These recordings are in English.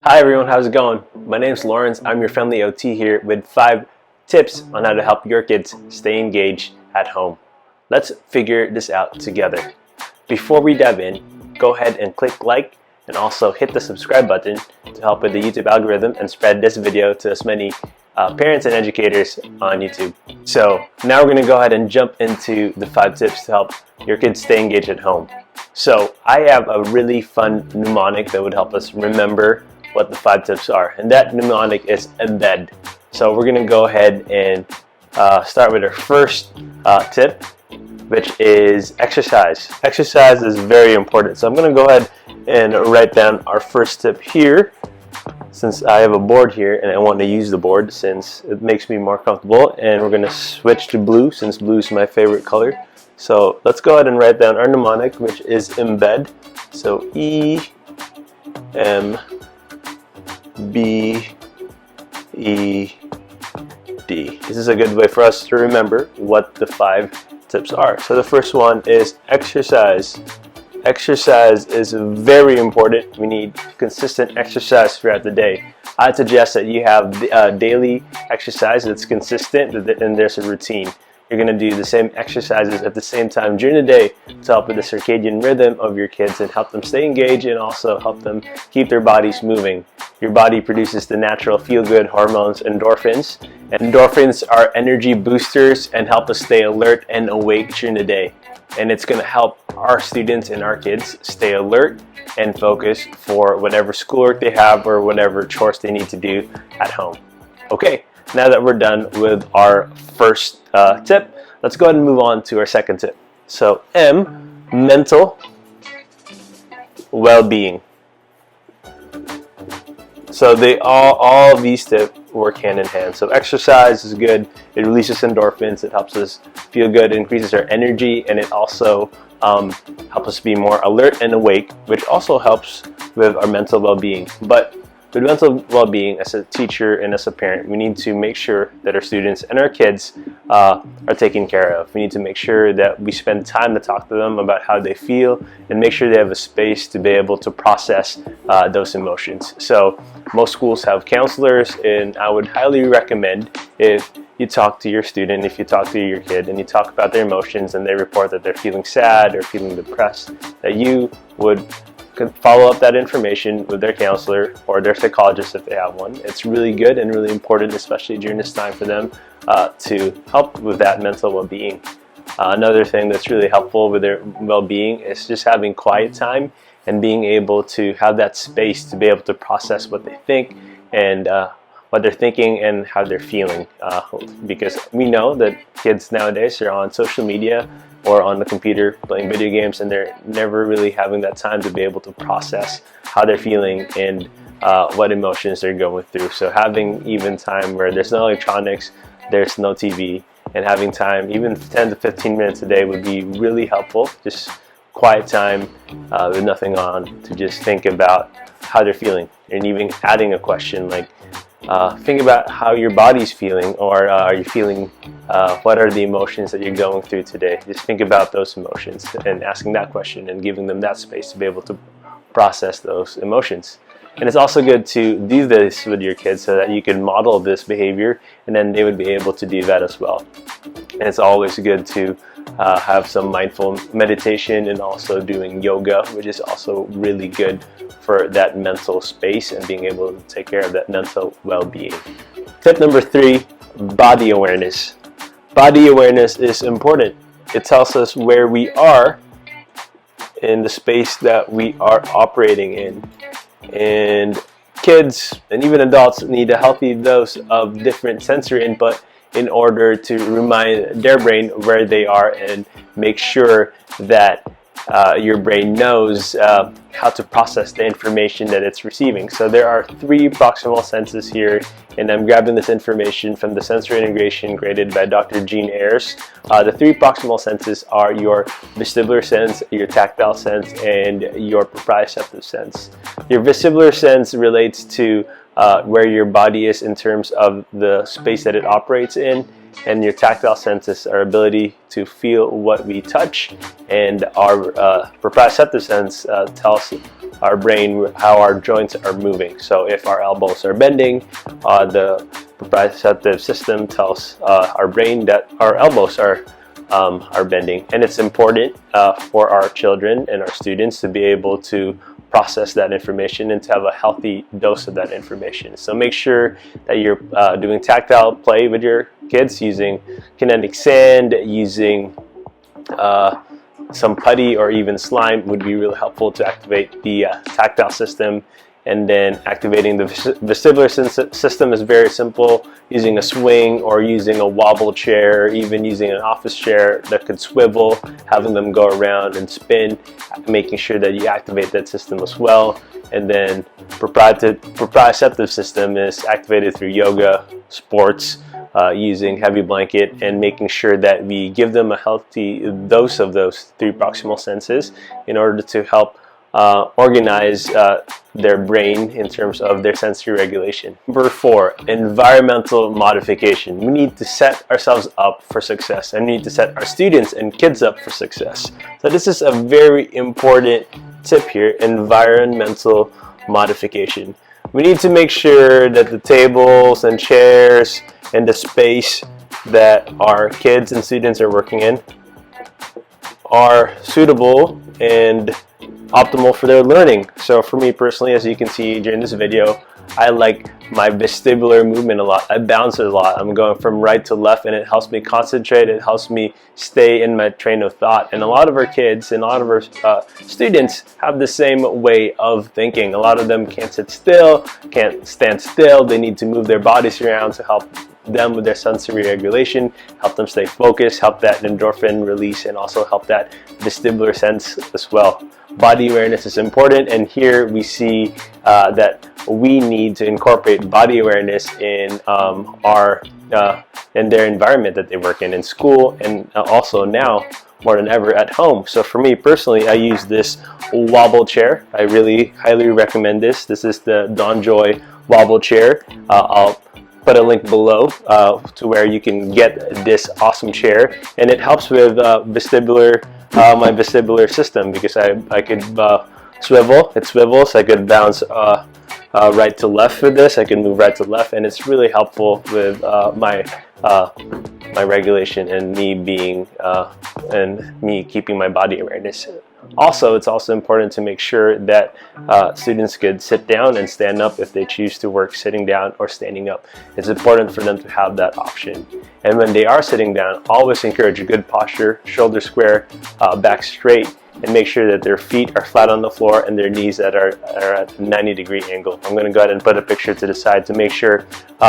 Hi everyone, how's it going? My name's Lawrence. I'm your friendly OT here with 5 tips on how to help your kids stay engaged at home. Let's figure this out together. Before we dive in, go ahead and click like and also hit the subscribe button to help with the YouTube algorithm and spread this video to as many parents and educators on YouTube. So now we're going to go ahead and jump into the 5 tips to help your kids stay engaged at home. So I have a really fun mnemonic that would help us remember what the 5 tips are, and that mnemonic is embed. So we're going to go ahead and start with our first tip, which is exercise. Exercise is very important. So I'm going to go ahead and write down our first tip here, since I have a board here and I want to use the board since it makes me more comfortable. And we're going to switch to blue since blue is my favorite color. So let's go ahead and write down our mnemonic, which is embed. So E-M-B-E-D. This is a good way for us to remember what the 5 tips are. So the first one is exercise. Exercise is very important. We need consistent exercise throughout the day. I'd suggest that you have daily exercise that's consistent and there's a routine. You're going to do the same exercises at the same time during the day to help with the circadian rhythm of your kids and help them stay engaged and also help them keep their bodies moving. Your body produces the natural feel-good hormones, endorphins. Endorphins are energy boosters and help us stay alert and awake during the day. And it's going to help our students and our kids stay alert and focused for whatever schoolwork they have or whatever chores they need to do at home. Okay, now that we're done with our first tip, let's go ahead and move on to our second tip. So M, mental well-being. So all of these tips work hand in hand. So exercise is good. It releases endorphins. It helps us feel good. It increases our energy, and it also helps us be more alert and awake, which also helps with our mental well-being. But with mental well-being, as a teacher and as a parent, we need to make sure that our students and our kids are taken care of. We need to make sure that we spend time to talk to them about how they feel and make sure they have a space to be able to process those emotions. So most schools have counselors, and I would highly recommend if you talk to your student, if you talk to your kid and you talk about their emotions and they report that they're feeling sad or feeling depressed, that you would follow up that information with their counselor or their psychologist if they have one. It's really good and really important, especially during this time, for them to help with that mental well-being. Another thing that's really helpful with their well-being is just having quiet time and being able to have that space to be able to process what they think and what they're thinking and how they're feeling, because we know that kids nowadays are on social media or on the computer playing video games, and they're never really having that time to be able to process how they're feeling and what emotions they're going through. So having even time where there's no electronics, there's no TV, and having time, even 10 to 15 minutes a day, would be really helpful. Just quiet time with nothing on to just think about how they're feeling, and even adding a question like, think about how your body's feeling, or are you feeling, what are the emotions that you're going through today? Just think about those emotions and asking that question and giving them that space to be able to process those emotions. And it's also good to do this with your kids so that you can model this behavior and then they would be able to do that as well. And it's always good to have some mindful meditation and also doing yoga, which is also really good for that mental space and being able to take care of that mental well-being. Tip number 3, body awareness. Body awareness is important. It tells us where we are in the space that we are operating in. And kids and even adults need a healthy dose of different sensory input in order to remind their brain where they are and make sure that your brain knows how to process the information that it's receiving. So there are 3 proximal senses here, and I'm grabbing this information from the sensory integration created by Dr. Gene Ayers. The 3 proximal senses are your vestibular sense, your tactile sense, and your proprioceptive sense. Your vestibular sense relates to where your body is in terms of the space that it operates in, And your tactile sense is our ability to feel what we touch, and our proprioceptive sense tells our brain how our joints are moving. So if our elbows are bending, the proprioceptive system tells our brain that our elbows are bending. And it's important for our children and our students to be able to process that information and to have a healthy dose of that information. So make sure that you're doing tactile play with your kids, using kinetic sand, using some putty or even slime would be really helpful to activate the tactile system. And then activating the vestibular system is very simple, using a swing or using a wobble chair, even using an office chair that could swivel, having them go around and spin, making sure that you activate that system as well. And then proprioceptive system is activated through yoga, sports, using heavy blanket, and making sure that we give them a healthy dose of those 3 proximal senses in order to help organize their brain in terms of their sensory regulation. Number 4, environmental modification. We need to set ourselves up for success, and we need to set our students and kids up for success. So this is a very important tip here, environmental modification. We need to make sure that the tables and chairs and the space that our kids and students are working in are suitable and optimal for their learning. So for me personally, as you can see during this video, I like my vestibular movement a lot. I bounce a lot. I'm going from right to left, and it helps me concentrate. It helps me stay in my train of thought. And a lot of our kids and a lot of our students have the same way of thinking. A lot of them can't sit still, can't stand still. They need to move their bodies around to help them with their sensory regulation, help them stay focused, help that endorphin release, and also help that vestibular sense as well. Body awareness is important, and here we see that we need to incorporate body awareness in in their environment that they work in school, and also now more than ever at home. So for me personally, I use this wobble chair. I really highly recommend this. This is the DonJoy wobble chair. I'll put a link below to where you can get this awesome chair, and it helps with vestibular my vestibular system, because I could swivel. It swivels. I could bounce right to left with this. I can move right to left, and it's really helpful with my regulation and me being and me keeping my body awareness. Also, it's also important to make sure that students could sit down and stand up if they choose to work sitting down or standing up. It's important for them to have that option. And when they are sitting down, always encourage a good posture, shoulders square, back straight, and make sure that their feet are flat on the floor and their knees that are at a 90-degree angle. I'm going to go ahead and put a picture to the side to make sure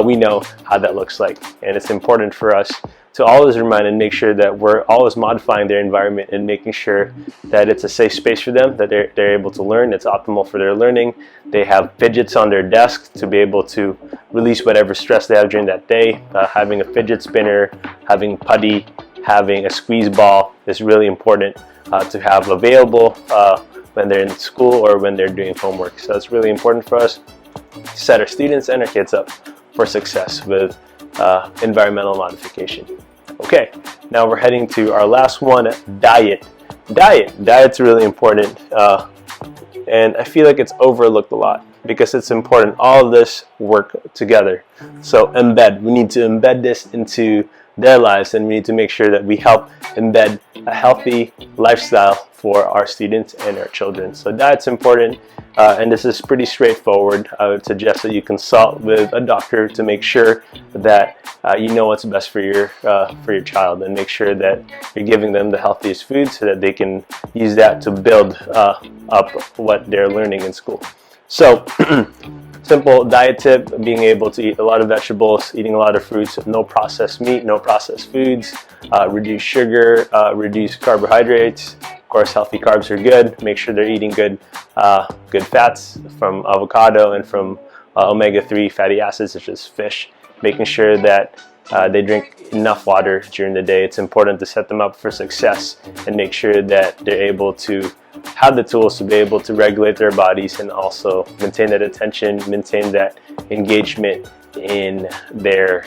we know how that looks like. And it's important for us to always remind and make sure that we're always modifying their environment and making sure that it's a safe space for them, that they're able to learn, it's optimal for their learning. They have fidgets on their desk to be able to release whatever stress they have during that day. Having a fidget spinner, having putty, having a squeeze ball is really important to have available when they're in school or when they're doing homework. So it's really important for us to set our students and our kids up for success with environmental modification. Okay, now we're heading to our last one, diet. Diet's really important, and I feel like it's overlooked a lot because it's important. All of this work together. So we need to embed this into their lives, and we need to make sure that we help embed a healthy lifestyle for our students and our children. So diet's important, and this is pretty straightforward. I would suggest that you consult with a doctor to make sure that you know what's best for your child, and make sure that you're giving them the healthiest food so that they can use that to build up what they're learning in school. So simple diet tip, being able to eat a lot of vegetables, eating a lot of fruits, no processed meat, no processed foods, reduce sugar, reduce carbohydrates. Of course, healthy carbs are good. Make sure they're eating good fats from avocado and from omega-3 fatty acids such as fish. Making sure that they drink enough water during the day. It's important to set them up for success and make sure that they're able to have the tools to be able to regulate their bodies and also maintain that attention, maintain that engagement in their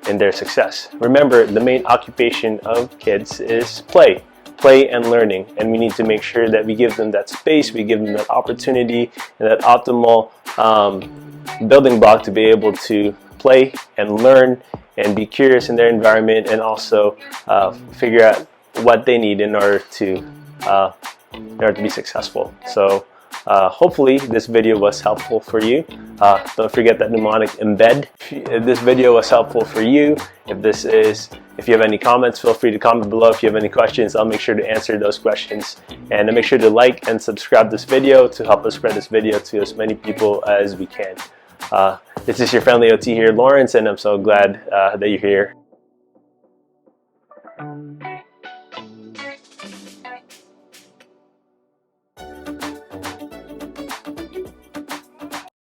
in their success. Remember, the main occupation of kids is play and learning, and we need to make sure that we give them that space, we give them that opportunity and that optimal building block to be able to play and learn and be curious in their environment, and also figure out what they need in order to be successful. So hopefully this video was helpful for you. Don't forget that mnemonic embed. If this video was helpful for you, if you have any comments, feel free to comment below. If you have any questions, I'll make sure to answer those questions. And make sure to like and subscribe this video to help us spread this video to as many people as we can. This is your friendly OT here, Lawrence, and I'm so glad that you're here.